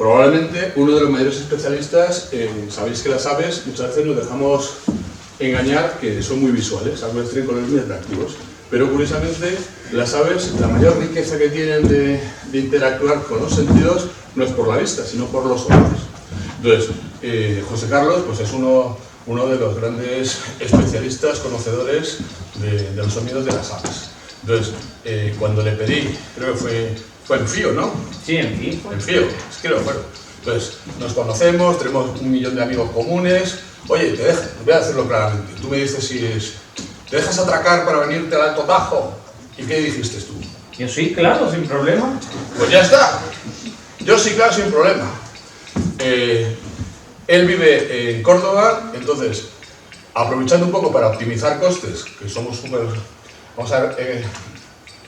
probablemente uno de los mayores especialistas sabéis que las aves muchas veces nos dejamos engañar que son muy visuales, algunos tienen colores muy atractivos, pero curiosamente las aves, la mayor riqueza que tienen de interactuar con los sentidos no es por la vista, sino por los sonidos. Entonces, José Carlos pues es uno de los grandes especialistas, conocedores de los sonidos de las aves. Entonces, cuando le pedí, creo que fue en FIO, ¿no? Sí, en FIO. En FIO, es que lo recuerdo. Entonces, nos conocemos, tenemos 1 millón de amigos comunes. Oye, voy a hacerlo claramente. Tú me dices ¿te dejas atracar para venirte al Alto Tajo? ¿Y qué dijiste tú? Yo sí, claro, sin problema. Pues ya está. Yo sí, claro, sin problema. Él vive en Córdoba, entonces, aprovechando un poco para optimizar costes, que somos súper... Vamos a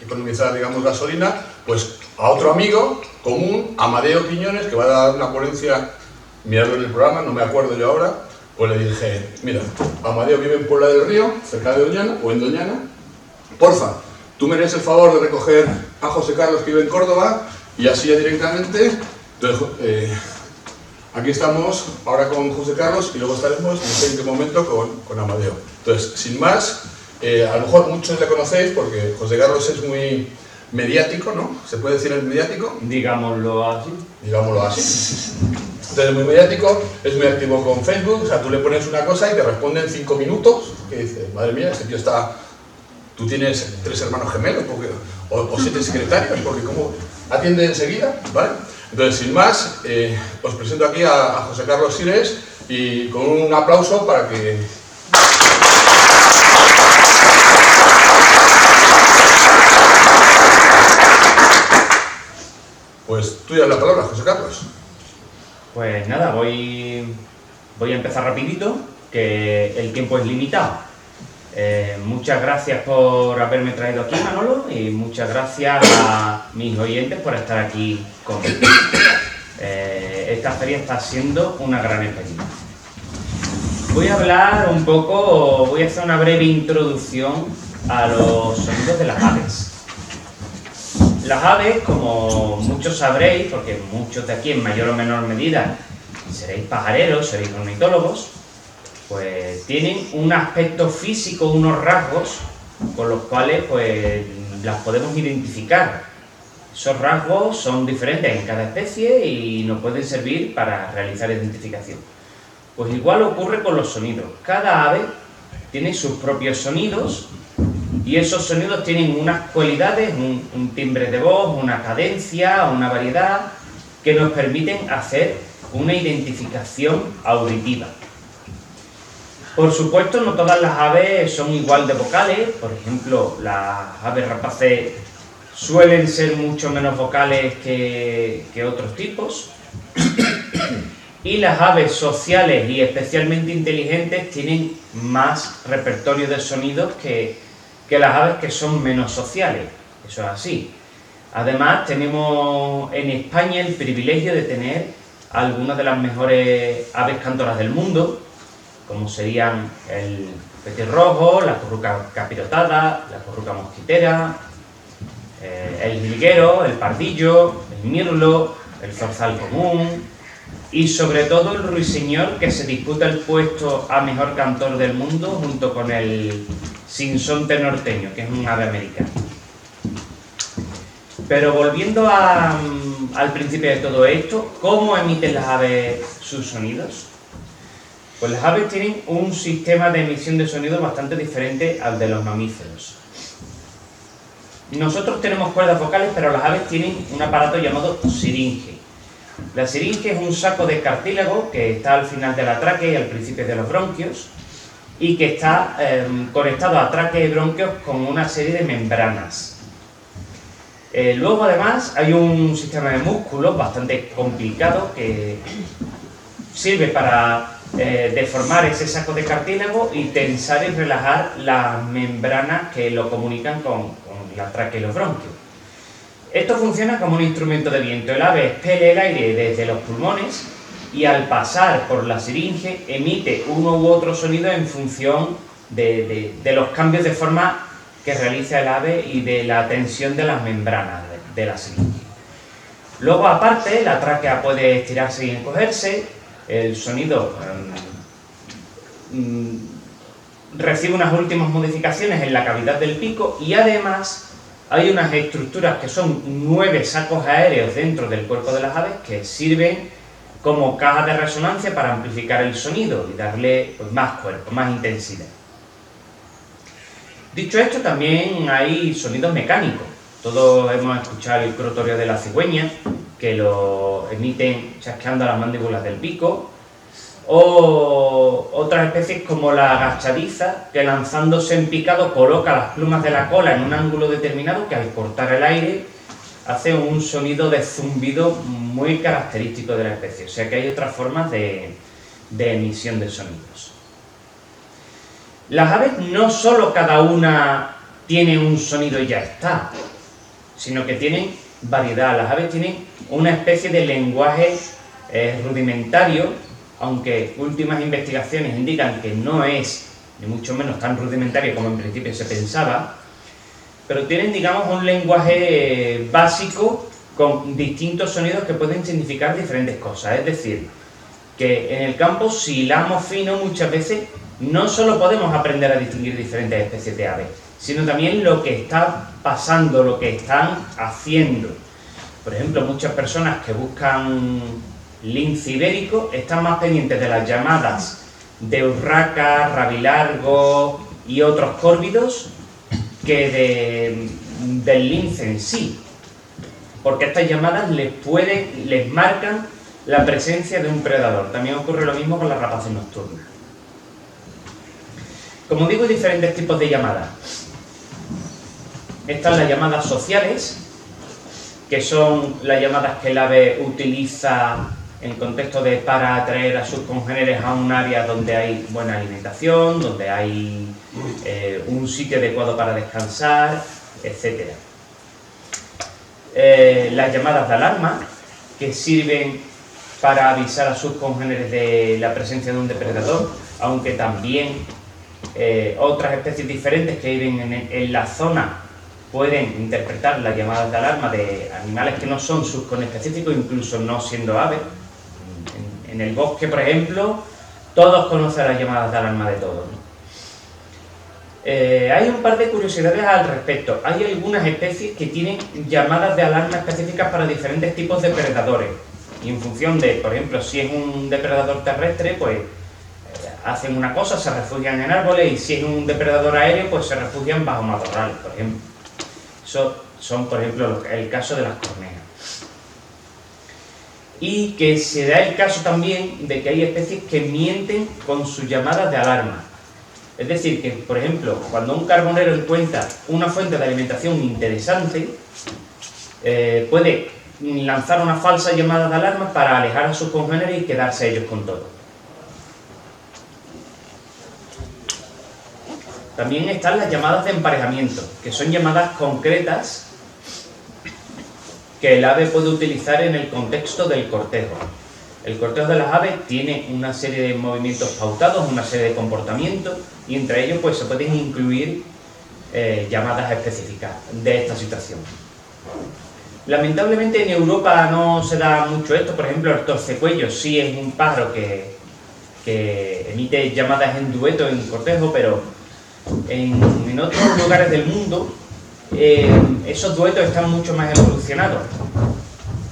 economizar, digamos, gasolina, pues a otro amigo común, Amadeo Quiñones, que va a dar una ponencia, miradlo en el programa, no me acuerdo yo ahora, pues le dije, mira, Amadeo vive en Puebla del Río, cerca de Doñana, o en Doñana, porfa, tú me harías el favor de recoger a José Carlos, que vive en Córdoba, y así ya directamente, entonces, aquí estamos ahora con José Carlos, y luego estaremos, no sé en qué momento, con Amadeo. Entonces, sin más, a lo mejor muchos le conocéis, porque José Carlos es muy mediático, ¿no? ¿Se puede decir el mediático? Digámoslo así. Digámoslo así. Entonces, es muy mediático, es muy activo con Facebook, o sea, tú le pones una cosa y te responde en 5 minutos, que dice, madre mía, este tío está... Tú tienes 3 hermanos gemelos, o 7 secretarios, porque ¿cómo atiende enseguida? ¿Vale? Entonces, sin más, os presento aquí a José Carlos Sires y con un aplauso para que... Pues tú ya la palabra, José Carlos. Pues nada, voy a empezar rapidito, que el tiempo es limitado. Muchas gracias por haberme traído aquí, Manolo, y muchas gracias a mis oyentes por estar aquí conmigo. Esta feria está siendo una gran experiencia. Voy a hablar un poco, voy a hacer una breve introducción a los sonidos de las aves. Las aves, como muchos sabréis, porque muchos de aquí en mayor o menor medida seréis pajareros, seréis ornitólogos, pues tienen un aspecto físico, unos rasgos con los cuales pues las podemos identificar. Esos rasgos son diferentes en cada especie y nos pueden servir para realizar identificación. Pues igual ocurre con los sonidos. Cada ave tiene sus propios sonidos y esos sonidos tienen unas cualidades, un timbre de voz, una cadencia, una variedad que nos permiten hacer una identificación auditiva. Por supuesto, no todas las aves son igual de vocales. Por ejemplo, las aves rapaces suelen ser mucho menos vocales que otros tipos. Y las aves sociales y especialmente inteligentes tienen más repertorio de sonidos que las aves que son menos sociales. Eso es así. Además, tenemos en España el privilegio de tener algunas de las mejores aves cantoras del mundo, como serían el petirrojo, la curruca capirotada, la curruca mosquitera, el jilguero, el pardillo, el mirlo, el zorzal común y sobre todo el ruiseñor, que se disputa el puesto a mejor cantor del mundo junto con el sinsonte norteño, que es un ave americana. Pero volviendo al principio de todo esto, ¿cómo emiten las aves sus sonidos? Pues las aves tienen un sistema de emisión de sonido bastante diferente al de los mamíferos. Nosotros tenemos cuerdas vocales, pero las aves tienen un aparato llamado siringe. La siringe es un saco de cartílago que está al final de la tráquea y al principio de los bronquios y que está conectado a tráquea y bronquios con una serie de membranas. Luego, además, hay un sistema de músculos bastante complicado que sirve para deformar ese saco de cartílago y tensar y relajar las membranas que lo comunican con la tráquea y los bronquios. Esto funciona como un instrumento de viento. El ave expele el aire desde los pulmones y al pasar por la siringe emite uno u otro sonido en función de los cambios de forma que realiza el ave y de la tensión de las membranas de la siringe. Luego, aparte, la tráquea puede estirarse y encogerse, el sonido recibe unas últimas modificaciones en la cavidad del pico y además hay unas estructuras que son 9 sacos aéreos dentro del cuerpo de las aves que sirven como caja de resonancia para amplificar el sonido y darle pues, más cuerpo, más intensidad. Dicho esto, también hay sonidos mecánicos. Todos hemos escuchado el crotorio de la cigüeña, que lo emiten chasqueando las mandíbulas del pico, o otras especies como la agachadiza, que lanzándose en picado coloca las plumas de la cola en un ángulo determinado que al cortar el aire hace un sonido de zumbido muy característico de la especie. O sea que hay otras formas de emisión de sonidos. Las aves no solo cada una tiene un sonido y ya está, sino que tienen variedad. Las aves tienen una especie de lenguaje rudimentario, aunque últimas investigaciones indican que no es ni mucho menos tan rudimentario como en principio se pensaba, pero tienen, digamos, un lenguaje básico con distintos sonidos que pueden significar diferentes cosas. Es decir, que en el campo, si hilamos fino, muchas veces no solo podemos aprender a distinguir diferentes especies de aves, sino también lo que está pasando, lo que están haciendo. Por ejemplo, muchas personas que buscan lince ibérico están más pendientes de las llamadas de urraca, rabilargo y otros córvidos que del lince en sí, porque estas llamadas les marcan la presencia de un predador. También ocurre lo mismo con las rapaces nocturnas. Como digo, hay diferentes tipos de llamadas. Están las llamadas sociales, que son las llamadas que el ave utiliza en contexto de para atraer a sus congéneres a un área donde hay buena alimentación, donde hay un sitio adecuado para descansar, etc. Las llamadas de alarma, que sirven para avisar a sus congéneres de la presencia de un depredador, aunque también otras especies diferentes que viven en la zona pueden interpretar las llamadas de alarma de animales que no son sus conespecíficos, incluso no siendo aves. En el bosque, por ejemplo, todos conocen las llamadas de alarma de todos, ¿no? Hay un par de curiosidades al respecto. Hay algunas especies que tienen llamadas de alarma específicas para diferentes tipos de predadores. Y en función de, por ejemplo, si es un depredador terrestre, pues hacen una cosa, se refugian en árboles, y si es un depredador aéreo, pues se refugian bajo matorrales, por ejemplo. Eso son, por ejemplo, el caso de las corneas. Y que se da el caso también de que hay especies que mienten con sus llamadas de alarma. Es decir, que, por ejemplo, cuando un carbonero encuentra una fuente de alimentación interesante, puede lanzar una falsa llamada de alarma para alejar a sus congéneres y quedarse ellos con todo. También están las llamadas de emparejamiento, que son llamadas concretas que el ave puede utilizar en el contexto del cortejo. El cortejo de las aves tiene una serie de movimientos pautados, una serie de comportamientos, y entre ellos pues, se pueden incluir llamadas específicas de esta situación. Lamentablemente en Europa no se da mucho esto. Por ejemplo, el torcecuello sí es un pájaro que emite llamadas en dueto en cortejo, pero en otros lugares del mundo esos duetos están mucho más evolucionados.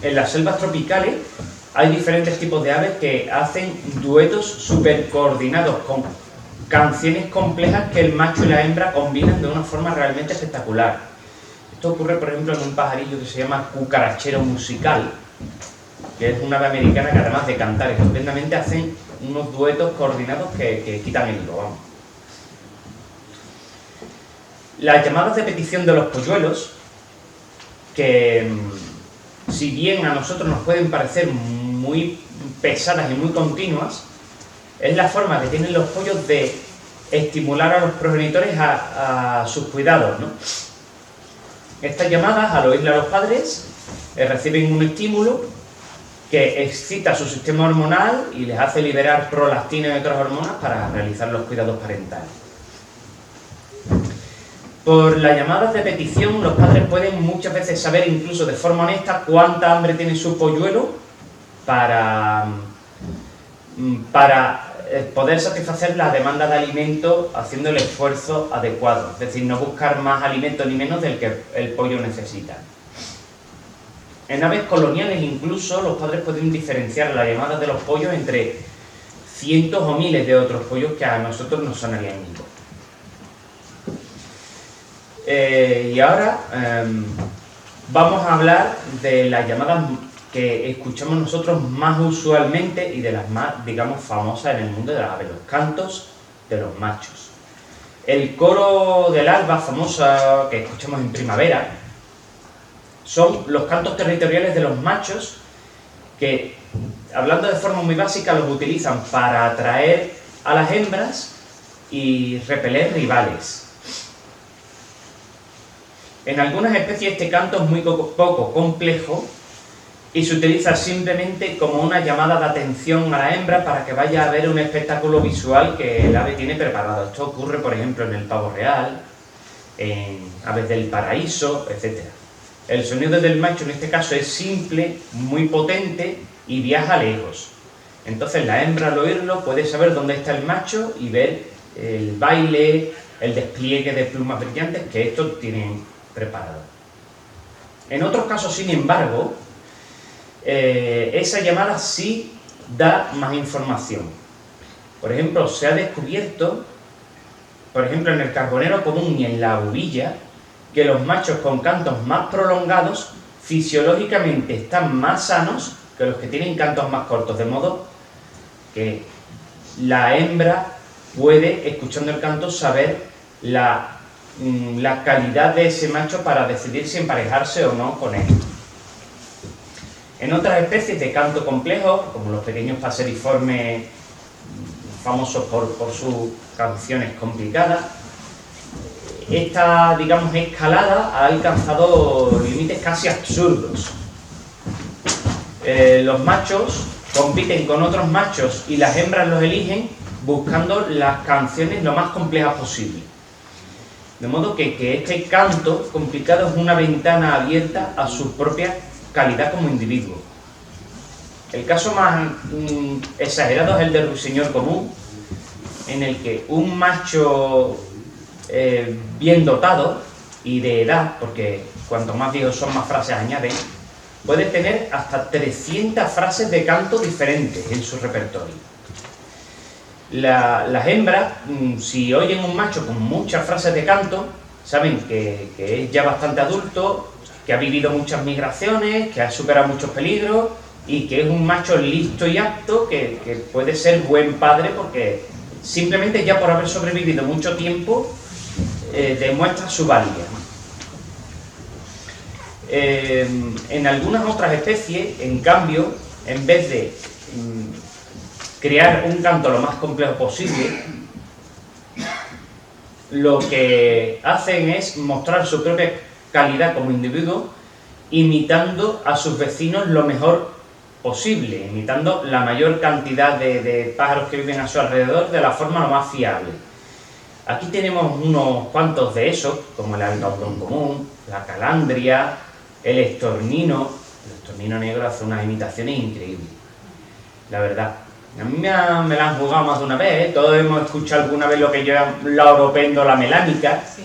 En las selvas tropicales hay diferentes tipos de aves que hacen duetos súper coordinados con canciones complejas que el macho y la hembra combinan de una forma realmente espectacular. Esto ocurre, por ejemplo, en un pajarillo que se llama cucarachero musical, que es una ave americana que, además de cantar estupendamente, hacen unos duetos coordinados que quitan el hilo, vamos. Las llamadas de petición de los polluelos, que si bien a nosotros nos pueden parecer muy pesadas y muy continuas, es la forma que tienen los pollos de estimular a los progenitores a sus cuidados, ¿no? Estas llamadas, al oírle a los padres, reciben un estímulo que excita su sistema hormonal y les hace liberar prolactina y otras hormonas para realizar los cuidados parentales. Por las llamadas de petición, los padres pueden muchas veces saber, incluso de forma honesta, cuánta hambre tiene su polluelo para poder satisfacer la demanda de alimento haciendo el esfuerzo adecuado. Es decir, no buscar más alimento ni menos del que el pollo necesita. En aves coloniales incluso los padres pueden diferenciar las llamadas de los pollos entre cientos o miles de otros pollos que a nosotros nos sonarían únicos. Y ahora vamos a hablar de las llamadas que escuchamos nosotros más usualmente y de las más, digamos, famosas en el mundo de las aves, los cantos de los machos. El coro del alba, famosa, que escuchamos en primavera, son los cantos territoriales de los machos que, hablando de forma muy básica, los utilizan para atraer a las hembras y repeler rivales. En algunas especies este canto es muy poco complejo y se utiliza simplemente como una llamada de atención a la hembra para que vaya a ver un espectáculo visual que el ave tiene preparado. Esto ocurre, por ejemplo, en el pavo real, en aves del paraíso, etc. El sonido del macho en este caso es simple, muy potente y viaja lejos. Entonces la hembra al oírlo puede saber dónde está el macho y ver el baile, el despliegue de plumas brillantes que estos tienen preparado. En otros casos, sin embargo, esa llamada sí da más información. Por ejemplo, se ha descubierto, por ejemplo, en el carbonero común y en la bubilla, que los machos con cantos más prolongados fisiológicamente están más sanos que los que tienen cantos más cortos, de modo que la hembra puede, escuchando el canto, saber la calidad de ese macho para decidir si emparejarse o no con él. En otras especies de canto complejo, como los pequeños paseriformes, famosos por sus canciones complicadas, esta, digamos, escalada ha alcanzado límites casi absurdos. Los machos compiten con otros machos y las hembras los eligen buscando las canciones lo más complejas posible. De modo que este canto complicado es una ventana abierta a su propia calidad como individuo. El caso más exagerado es el del ruiseñor común, en el que un macho bien dotado y de edad, porque cuanto más viejos son más frases añaden, puede tener hasta 300 frases de canto diferentes en su repertorio. Las hembras, si oyen un macho con muchas frases de canto, saben que es ya bastante adulto, que ha vivido muchas migraciones, que ha superado muchos peligros y que es un macho listo y apto que puede ser buen padre porque simplemente ya por haber sobrevivido mucho tiempo demuestra su valía. En algunas otras especies, en cambio, en vez de crear un canto lo más complejo posible, lo que hacen es mostrar su propia calidad como individuo, imitando a sus vecinos lo mejor posible, imitando la mayor cantidad de pájaros que viven a su alrededor de la forma lo más fiable. Aquí tenemos unos cuantos de esos, como el alcaudón común, la calandria, el estornino negro hace unas imitaciones increíbles, la verdad. A mí me la han jugado más de una vez, todos hemos escuchado alguna vez lo que yo la oropendo la melánica, sí.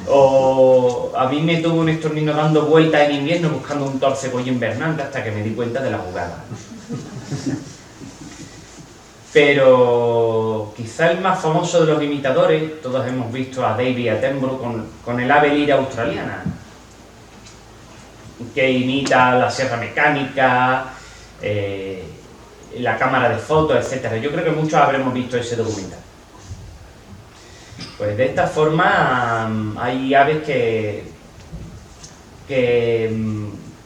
O a mí me tuvo un estornino dando vueltas en invierno buscando un torcebollo invernante hasta que me di cuenta de la jugada. Pero quizá el más famoso de los imitadores, todos hemos visto a David Attenborough con el ave lira australiana, que imita la sierra mecánica, la cámara de fotos, etc. Yo creo que muchos habremos visto ese documental. Pues de esta forma hay aves que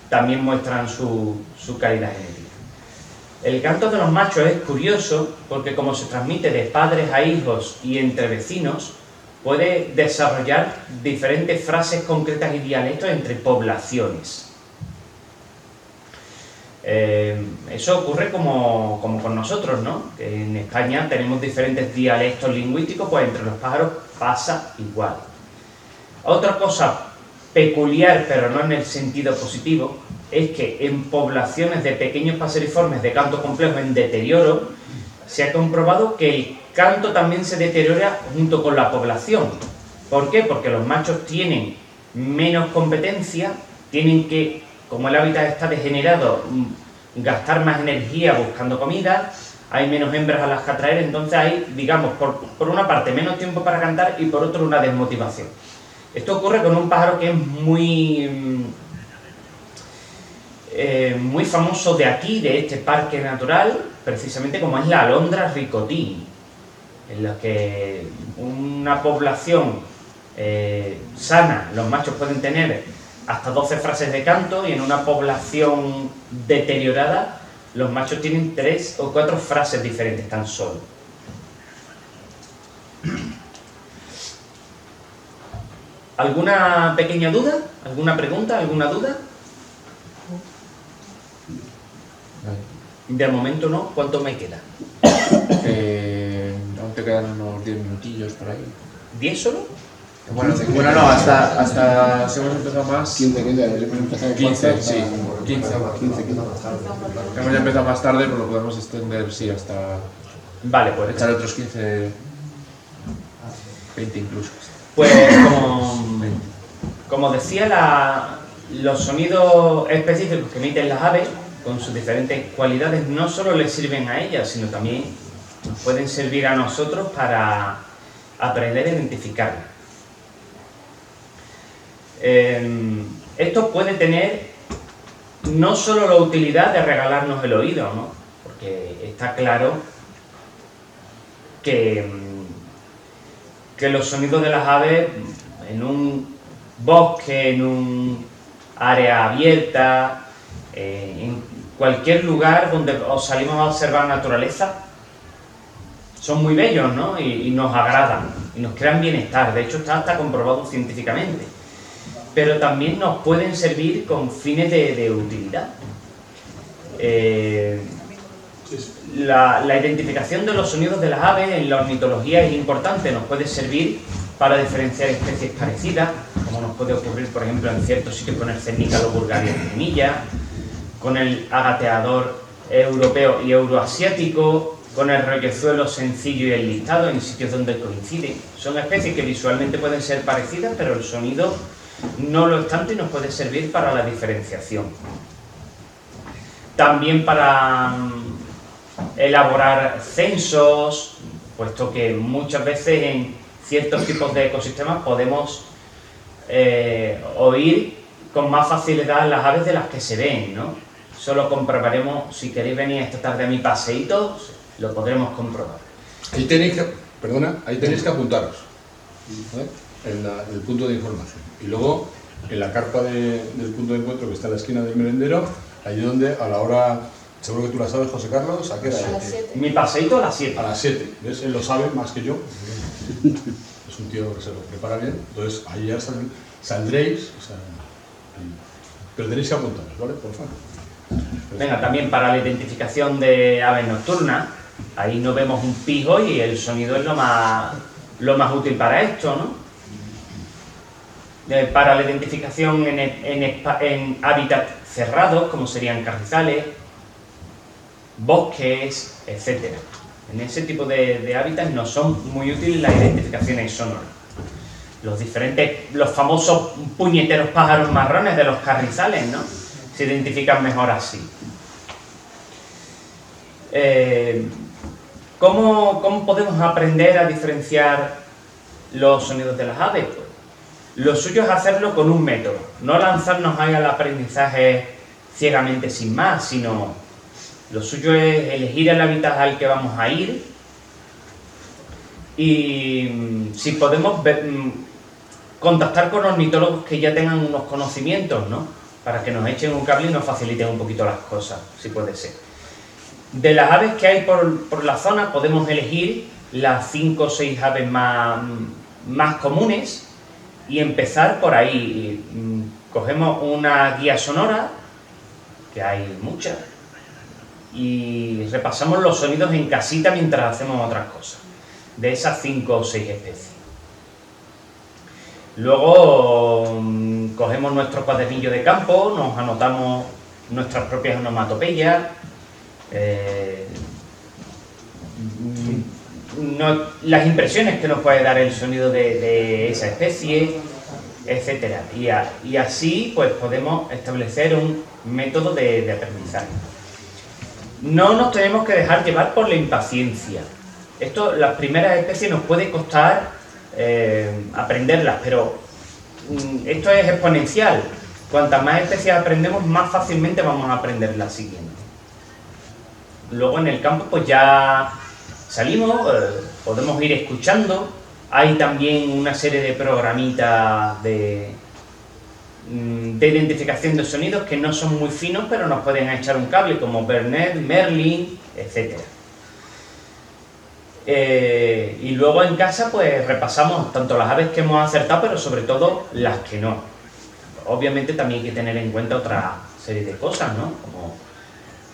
también muestran su calidad genética. El canto de los machos es curioso porque como se transmite de padres a hijos y entre vecinos, puede desarrollar diferentes frases concretas y dialectos entre poblaciones. Eso ocurre como con nosotros, ¿no? Que en España tenemos diferentes dialectos lingüísticos, pues entre los pájaros pasa igual. Otra cosa peculiar, pero no en el sentido positivo, es que en poblaciones de pequeños paseriformes de canto complejo en deterioro, se ha comprobado que el canto también se deteriora junto con la población. ¿Por qué? Porque los machos tienen menos competencia, tienen que, como el hábitat está degenerado, gastar más energía buscando comida, hay menos hembras a las que atraer, entonces hay, digamos, por una parte menos tiempo para cantar y por otro una desmotivación. Esto ocurre con un pájaro que es muy famoso de aquí, de este parque natural, precisamente como es la alondra ricotí, en la que una población sana, los machos pueden tener hasta 12 frases de canto, y en una población deteriorada los machos tienen 3 o 4 frases diferentes tan solo. ¿Alguna pequeña duda? ¿Alguna pregunta? ¿Alguna duda? De momento no. ¿Cuánto me queda? Aún te quedan unos 10 minutillos por ahí. ¿10 solo? Bueno, no, hasta si hemos empezado más. 15, hemos empezado 15, sí, 15. 15. Hemos ya empezado más tarde, pero lo podemos extender, sí, hasta Vale, pues echar otros 15, 20 incluso. Pues como decía, los sonidos específicos que emiten las aves, con sus diferentes cualidades, no solo les sirven a ellas, sino también nos pueden servir a nosotros para aprender a identificarlas. Esto puede tener no solo la utilidad de regalarnos el oído, ¿no? Porque está claro que los sonidos de las aves en un bosque, en un área abierta, en cualquier lugar donde os salimos a observar naturaleza, son muy bellos, ¿no? Y nos agradan y nos crean bienestar. De hecho, está hasta comprobado científicamente. Pero también nos pueden servir con fines de utilidad. La identificación de los sonidos de las aves en la ornitología es importante, nos puede servir para diferenciar especies parecidas, como nos puede ocurrir, por ejemplo, en ciertos sitios con el cernícalo vulgaris de semilla, con el agateador europeo y euroasiático, con el reyezuelo sencillo y el listado en sitios donde coinciden. Son especies que visualmente pueden ser parecidas, pero el sonido no lo es tanto y nos puede servir para la diferenciación. También para elaborar censos, puesto que muchas veces en ciertos tipos de ecosistemas podemos oír con más facilidad las aves de las que se ven, ¿no? Eso lo comprobaremos, si queréis venir esta tarde a mi paseíto, lo podremos comprobar. Ahí tenéis que apuntaros, ¿vale? El punto de información. Y luego, en la carpa del punto de encuentro que está en la esquina del merendero, ahí donde a la hora, seguro que tú la sabes, José Carlos, ¿a qué hora? A las 7. Mi paseíto a las 7. A las 7, ¿ves? Él lo sabe más que yo. Es un tío que se lo prepara bien. Entonces, ahí ya saldréis. O sea, pero tenéis que apuntaros, ¿vale? Por favor. Venga, también para la identificación de aves nocturnas, ahí no vemos un pijo y el sonido es lo más útil para esto, ¿no? Para la identificación en hábitats cerrados, como serían carrizales, bosques, etc. En ese tipo de hábitats no son muy útiles las identificaciones sonoras. Los famosos puñeteros pájaros marrones de los carrizales, ¿no? Se identifican mejor así. ¿Cómo podemos aprender a diferenciar los sonidos de las aves? Pues, lo suyo es hacerlo con un método, no lanzarnos ahí al aprendizaje ciegamente sin más, sino lo suyo es elegir el hábitat al que vamos a ir y si podemos contactar con ornitólogos que ya tengan unos conocimientos, ¿no? Para que nos echen un cable y nos faciliten un poquito las cosas, si puede ser. De las aves que hay por la zona podemos elegir las 5 o 6 aves más comunes y empezar por ahí. Cogemos una guía sonora, que hay muchas, y repasamos los sonidos en casita mientras hacemos otras cosas, de esas 5 o 6 especies. Luego cogemos nuestro cuadernillo de campo, nos anotamos nuestras propias onomatopeyas, las impresiones que nos puede dar el sonido de esa especie, etcétera. Y así pues podemos establecer un método de aprendizaje. No nos tenemos que dejar llevar por la impaciencia. Esto, las primeras especies nos puede costar aprenderlas, pero esto es exponencial. Cuantas más especies aprendemos, más fácilmente vamos a aprender las siguientes. Luego en el campo pues ya salimos, podemos ir escuchando. Hay también una serie de programitas de identificación de sonidos que no son muy finos, pero nos pueden echar un cable, como Bernet, Merlin, etc. Y luego en casa pues repasamos tanto las aves que hemos acertado, pero sobre todo las que no. Obviamente también hay que tener en cuenta otra serie de cosas, ¿no? Como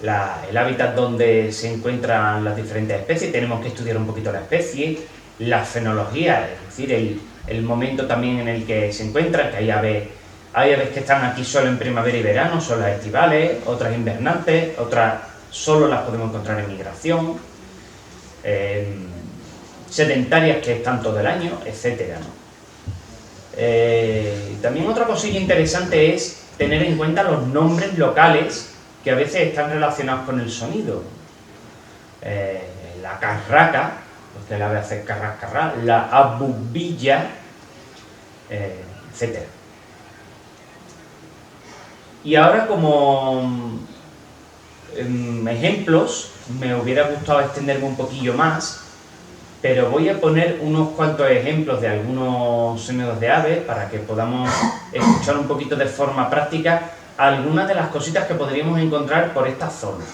el hábitat donde se encuentran las diferentes especies. Tenemos que estudiar un poquito la especie, la fenología, es decir, el momento también en el que se encuentran, que hay aves que están aquí solo en primavera y verano, son las estivales, otras invernantes, otras solo las podemos encontrar en migración, sedentarias que están todo el año, etc., ¿no? También otra cosilla interesante es tener en cuenta los nombres locales que a veces están relacionados con el sonido. La carraca, porque el ave hace carrascarra, la abubilla, etc. Y ahora, como ejemplos, me hubiera gustado extenderme un poquillo más, pero voy a poner unos cuantos ejemplos de algunos sonidos de aves para que podamos escuchar un poquito de forma práctica algunas de las cositas que podríamos encontrar por esta zona.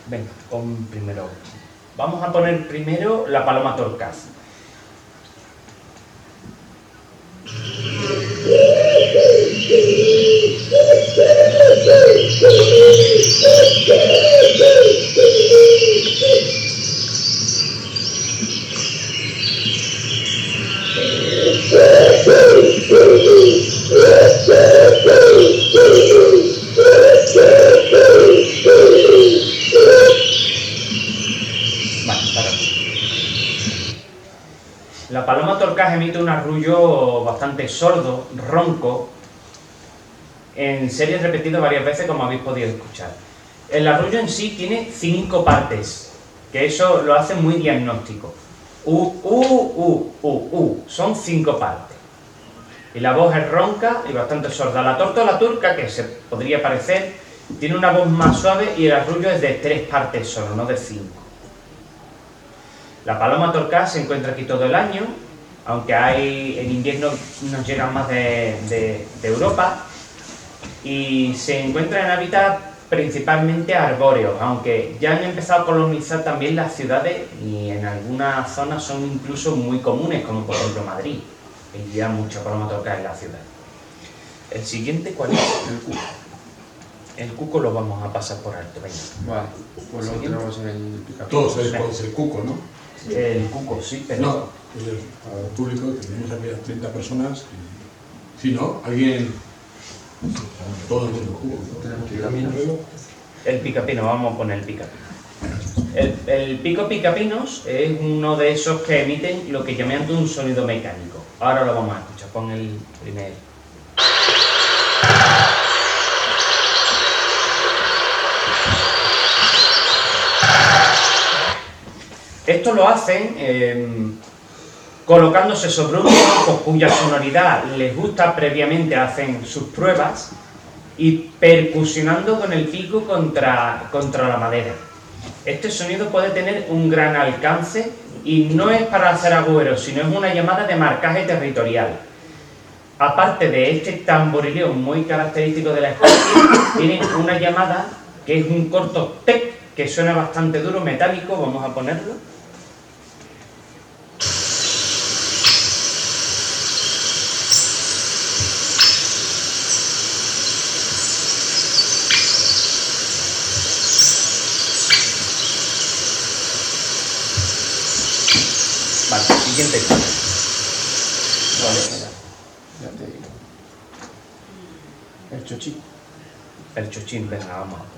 Venga, pon primero. Vamos a poner primero la paloma torcaz. La paloma torcaz emite un arrullo bastante sordo, ronco, en series repetido varias veces, como habéis podido escuchar. El arrullo en sí tiene 5 partes, que eso lo hace muy diagnóstico. Son 5 partes. Y la voz es ronca y bastante sorda. La tórtola turca, que se podría parecer, tiene una voz más suave y el arrullo es de 3 partes solo, no de 5. La paloma torcaz se encuentra aquí todo el año, aunque en invierno nos llegan más de Europa, y se encuentra en hábitat principalmente arbóreos, aunque ya han empezado a colonizar también las ciudades y en algunas zonas son incluso muy comunes, como por ejemplo Madrid, que ya mucha paloma torcaz en la ciudad. El siguiente, ¿cuál es? El cuco. El cuco lo vamos a pasar por alto, venga. Vale, pues luego tenemos el picapinos. Todos sabéis cuál es el cuco, ¿no? El cuco, sí, pero... No, para el público tenemos aquí a 30 personas. Si no, alguien... Todo el mundo cuco. El picapino, vamos a poner el picapino. El pico picapinos es uno de esos que emiten lo que llaman un sonido mecánico. Ahora lo vamos a escuchar, pon el primero. Esto lo hacen colocándose sobre un tronco cuya sonoridad les gusta previamente, hacen sus pruebas y percusionando con el pico contra la madera. Este sonido puede tener un gran alcance y no es para hacer agüeros, sino es una llamada de marcaje territorial. Aparte de este tamborileo muy característico de la especie, tienen una llamada que es un corto tec, que suena bastante duro, metálico, vamos a ponerlo. ¿Cuál es? Ya te digo. El chochín. El chochín, venga, vamos a ver.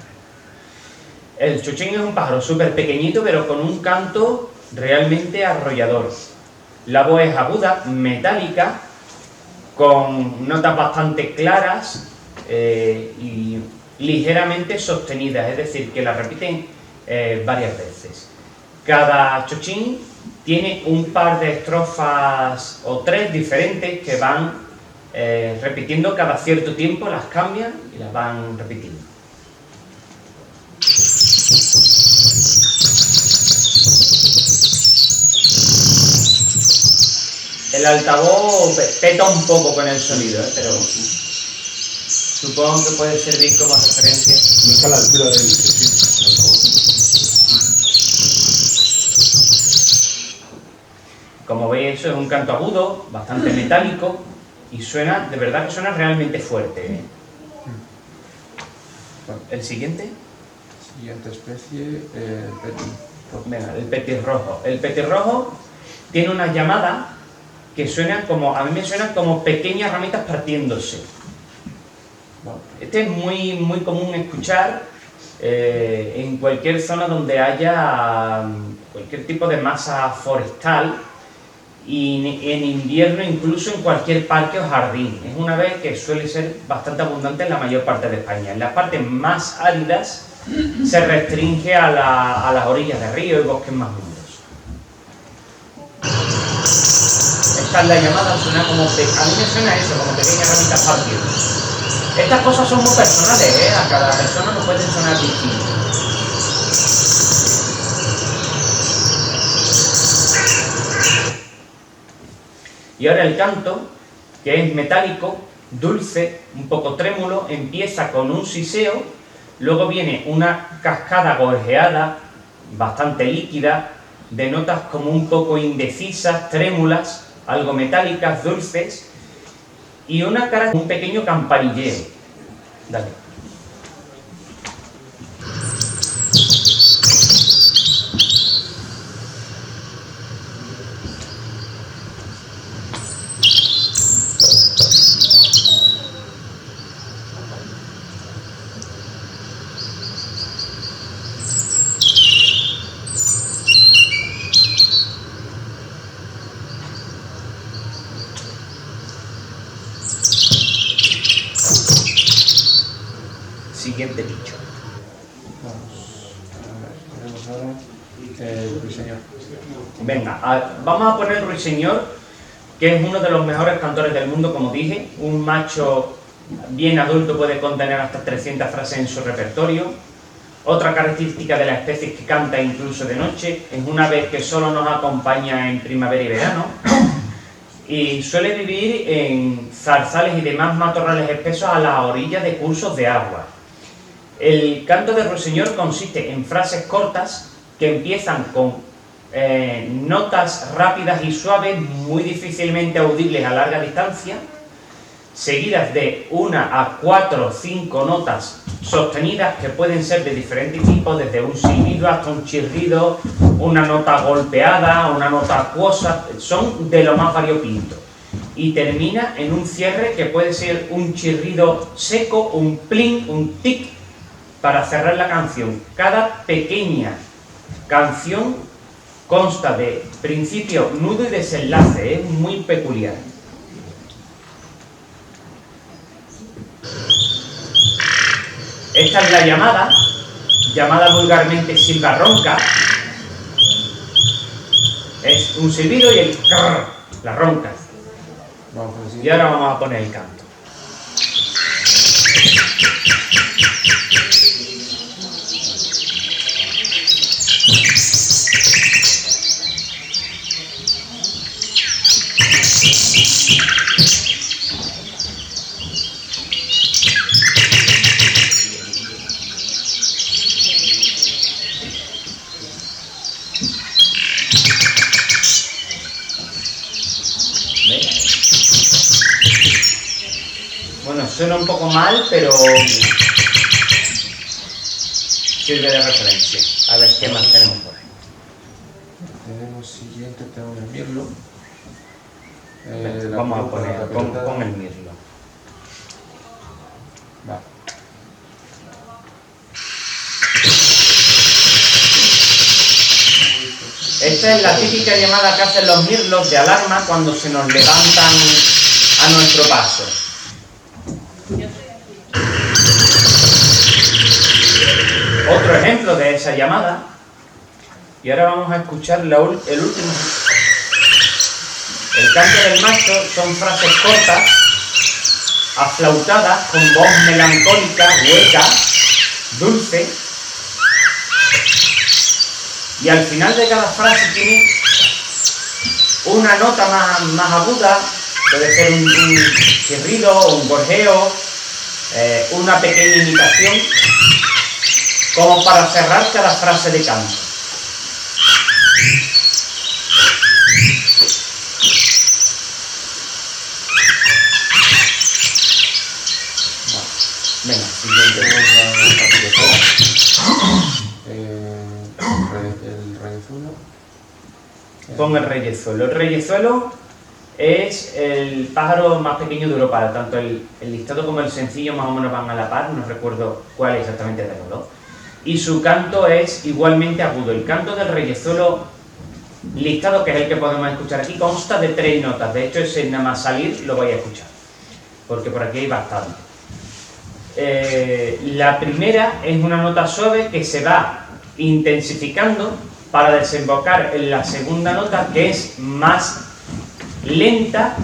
El chochín es un pájaro súper pequeñito, pero con un canto realmente arrollador. La voz es aguda, metálica, con notas bastante claras y ligeramente sostenidas, es decir, que la repiten varias veces. Cada chochín tiene un par de estrofas o tres diferentes que van repitiendo cada cierto tiempo, las cambian y las van repitiendo. El altavoz peta un poco con el sonido, pero supongo que puede servir como referencia. No está a la altura del chochín. Como veis, eso es un canto agudo, bastante metálico y suena, de verdad que suena realmente fuerte, ¿eh? ¿El siguiente? Siguiente especie, el petirrojo. Venga, el petirrojo. El petirrojo tiene una llamada que suena como, a mí me suena como pequeñas ramitas partiéndose. Este es muy común escuchar en cualquier zona donde haya cualquier tipo de masa forestal y en invierno incluso en cualquier parque o jardín. Es una ave que suele ser bastante abundante en la mayor parte de España. En las partes más áridas se restringe a las orillas de ríos y bosques más húmedos. Esta es la llamada, suena como a mí me suena eso, como pequeñas ramitas partidas. Estas cosas son muy personales, ¿eh? A cada persona nos pueden sonar distinto. Y ahora el canto, que es metálico, dulce, un poco trémulo, empieza con un siseo, luego viene una cascada gorjeada, bastante líquida, de notas como un poco indecisas, trémulas, algo metálicas, dulces, y una cara con un pequeño campanilleo. Dale. Siguiente bicho. Vamos a ver, tenemos ahora el ruiseñor. Venga, vamos a poner ruiseñor, que es uno de los mejores cantores del mundo, como dije. Un macho bien adulto puede contener hasta 300 frases en su repertorio. Otra característica de la especie es que canta incluso de noche. Es una ave que solo nos acompaña en primavera y verano. Y suele vivir en zarzales y demás matorrales espesos a las orillas de cursos de agua. El canto de ruiseñor consiste en frases cortas que empiezan con notas rápidas y suaves, muy difícilmente audibles a larga distancia, seguidas de 1 a 4 o 5 notas sostenidas que pueden ser de diferentes tipos, desde un silbido hasta un chirrido, una nota golpeada, una nota acuosa, son de lo más variopinto. Y termina en un cierre que puede ser un chirrido seco, un plin, un tic, para cerrar la canción. Cada pequeña canción consta de principio, nudo y desenlace, es muy peculiar. Esta es la llamada vulgarmente silba ronca. Es un silbido y el crrr, la ronca. Y ahora vamos a poner el canto. Bueno, suena un poco mal, pero sirve de referencia. A ver qué más tenemos por ahí. Tenemos siguiente, tenemos el mirlo. Vamos a poner, pon el mirlo. Vale. Esta es la típica llamada que hacen los mirlos de alarma cuando se nos levantan a nuestro paso. Otro ejemplo de esa llamada, y ahora vamos a escuchar el último. El canto del macho son frases cortas, aflautadas, con voz melancólica, hueca, dulce, y al final de cada frase tiene una nota más aguda, puede ser un chirrido, un gorjeo, una pequeña imitación, como para cerrar cada frase de canto. Venga, siguiente. El reyezuelo. Pon el reyezuelo. El reyezuelo es el pájaro más pequeño de Europa. Tanto el listado como el sencillo más o menos van a la par, no recuerdo cuál es exactamente de los dos. Y su canto es igualmente agudo. El canto del reyezuelo listado, que es el que podemos escuchar aquí, consta de 3 notas. De hecho, ese nada más salir lo vais a escuchar, porque por aquí hay bastante. La primera es una nota suave que se va intensificando para desembocar en la segunda nota, que es más lenta,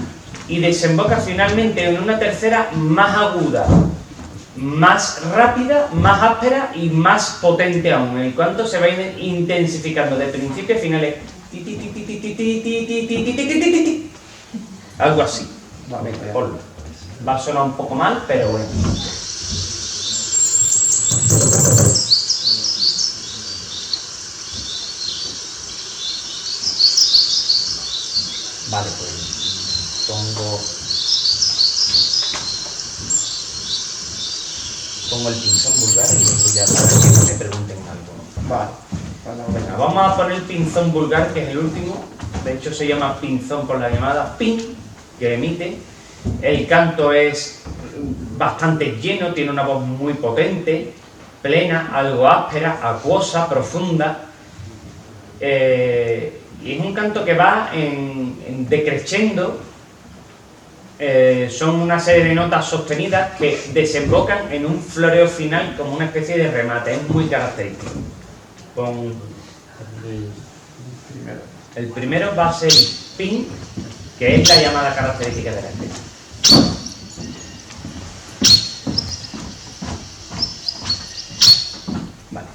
y desemboca finalmente en una tercera más aguda, más rápida, más áspera y más potente aún. El canto se va intensificando de principio a finales, algo así. Vale, Ponlo. Va a sonar un poco mal, pero bueno. Vale, pues pongo el pinzón vulgar y luego ya para que me pregunten algo. Vale. Venga, vamos a poner el pinzón vulgar, que es el último. De hecho se llama pinzón por la llamada pin que emite. El canto es bastante lleno, tiene una voz muy potente, plena, algo áspera, acuosa, profunda. Y es un canto que va en decreciendo. Son una serie de notas sostenidas que desembocan en un floreo final como una especie de remate. Es muy característico. Con el primero va a ser pin, que es la llamada característica de la especie. Vale,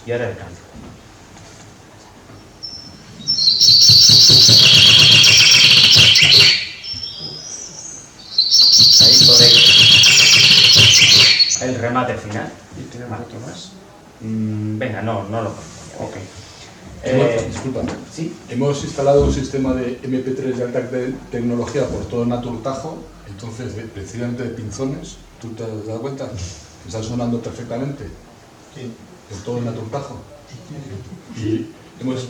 y ahora el canto. Ahí podéis el remate final. ¿Y tenemos otro más? Venga, no lo pongo. Ok. Disculpa, ¿Sí? hemos instalado un sistema de MP3 de alta tecnología por todo Naturtajo, entonces precisamente de pinzones, ¿tú te has dado cuenta? Están sonando perfectamente por todo Naturtajo. Y nos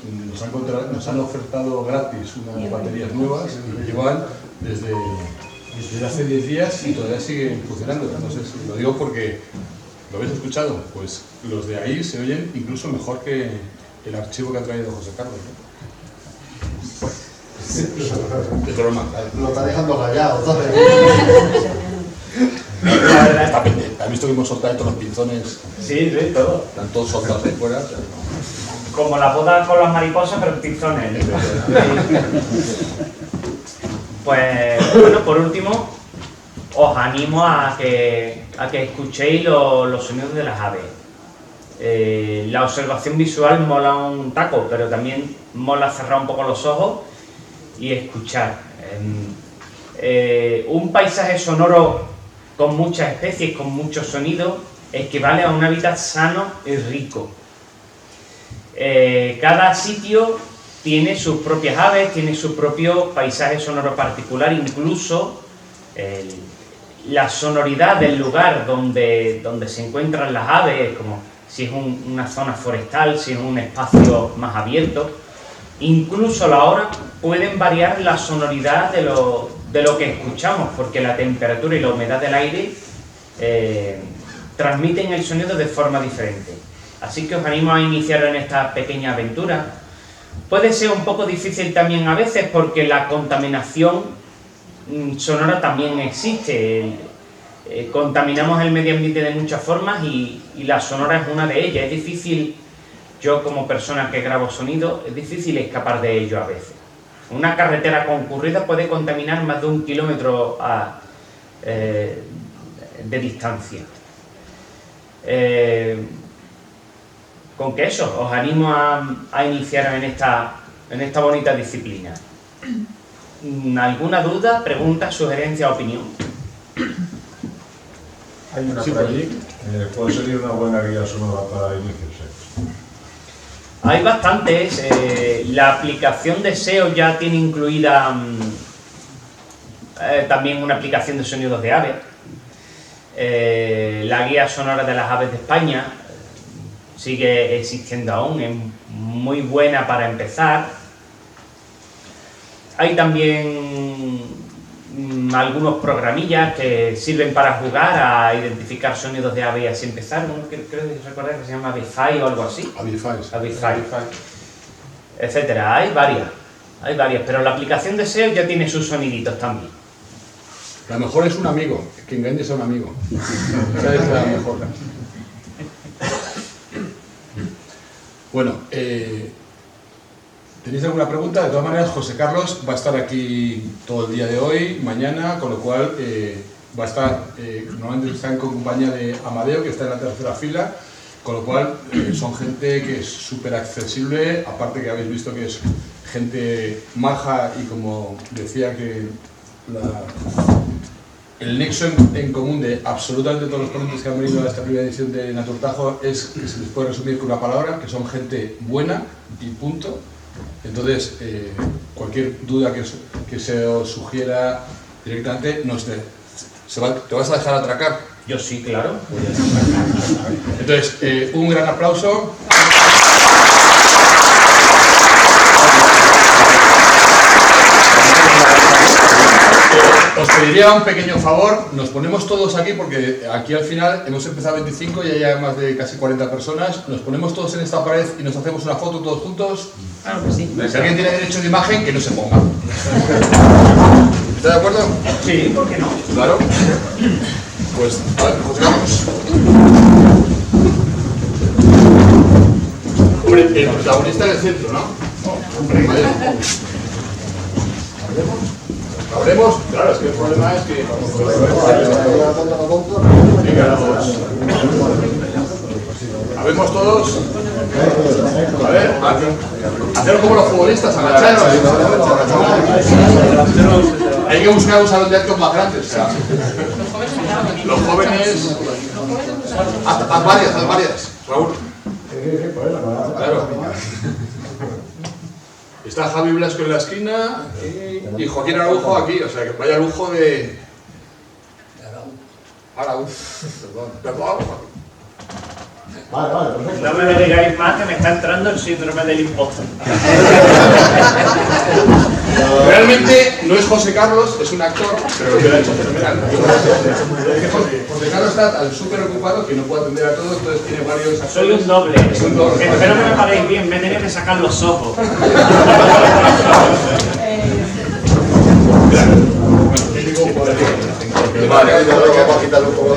han ofertado gratis unas baterías nuevas y llevan desde hace 10 días y todavía siguen funcionando. Entonces, lo digo porque lo habéis escuchado, pues los de ahí se oyen incluso mejor que el archivo que ha traído José Carlos, ¿no? Es broma, claro. Lo está dejando callado, entonces. ¿Has visto que hemos soltado todos los pinzones? Sí, todo. Están todos soltados ahí fuera. Como la boda con las mariposas, pero en pinzones. Pues, bueno, por último, os animo a que escuchéis los sonidos de las aves. La observación visual mola un taco, pero también mola cerrar un poco los ojos y escuchar. Un paisaje sonoro con muchas especies, con muchos sonidos, equivale a un hábitat sano y rico. Cada sitio tiene sus propias aves, tiene su propio paisaje sonoro particular, incluso la sonoridad del lugar donde se encuentran las aves, como si es una zona forestal, si es un espacio más abierto, Incluso a la hora pueden variar la sonoridad de lo que escuchamos, porque la temperatura y la humedad del aire transmiten el sonido de forma diferente. Así que os animo a iniciar en esta pequeña aventura. Puede ser un poco difícil también a veces porque la contaminación sonora también existe. Contaminamos el medio ambiente de muchas formas y la sonora es una de ellas. Es difícil, yo como persona que grabo sonido, es difícil escapar de ello a veces. Una carretera concurrida puede contaminar más de 1 kilómetro de distancia. Con que eso, os animo a iniciar en esta bonita disciplina. ¿Alguna duda, pregunta, sugerencia, opinión? Hay una Sí, por por allí. ¿Cuál sería una buena guía sonora para iniciarse? Hay bastantes. La aplicación de SEO ya tiene incluida también una aplicación de sonidos de aves. La guía sonora de las aves de España sigue existiendo aún, es muy buena para empezar. Hay también algunos programillas que sirven para jugar a identificar sonidos de ave y así empezar. Uno que creo que recordar que se llama Avify o algo así. Avify, etcétera. Hay varias, pero la aplicación de SEO ya tiene sus soniditos también. La mejor es un amigo, que engañes a un amigo. Esa es la mejor. Bueno, ¿tenéis alguna pregunta? De todas maneras, José Carlos va a estar aquí todo el día de hoy, mañana, con lo cual va a estar, normalmente está en compañía de Amadeo, que está en la tercera fila, con lo cual son gente que es súper accesible, aparte que habéis visto que es gente maja y como decía que el nexo en común de absolutamente todos los ponentes que han venido a esta primera edición de Naturtajo es que se les puede resumir con una palabra, que son gente buena y punto. Entonces, cualquier duda que se os sugiera directamente, ¿te vas a dejar atracar? Yo sí, claro. Entonces, un gran aplauso. Os pediría un pequeño favor, nos ponemos todos aquí porque aquí al final hemos empezado 25 y hay más de casi 40 personas, nos ponemos todos en esta pared y nos hacemos una foto todos juntos. Claro que sí. Si alguien tiene derecho de imagen, que no se ponga. ¿Está de acuerdo? Sí, ¿por qué no? Claro. Pues, a ver, juzgamos. Hombre, el protagonista del centro, ¿no? Vale. ¿Habremos? Claro, es que el problema es que... Venga, todos. ¿Habemos todos? A ver, hacerlo como los futbolistas, agacharos. Hay que buscar un salón de actos más grande, o sea... Los jóvenes... Haz varias, Raúl. Claro. Está Javi Blasco en la esquina y Joaquín Araujo aquí, o sea que vaya lujo de... Araujo. Perdón. Vale, perfecto. No me digáis más que me está entrando el síndrome del impostor. Realmente no es José Carlos, es un actor, pero lo que lo ha hecho fenomenal. José Carlos está tan súper ocupado que no puede atender a todos, entonces tiene varios actores. Soy un doble. Es un doble. Espero que me paréis bien, me tenéis que sacar los ojos. Vale, vamos a quitarle un poco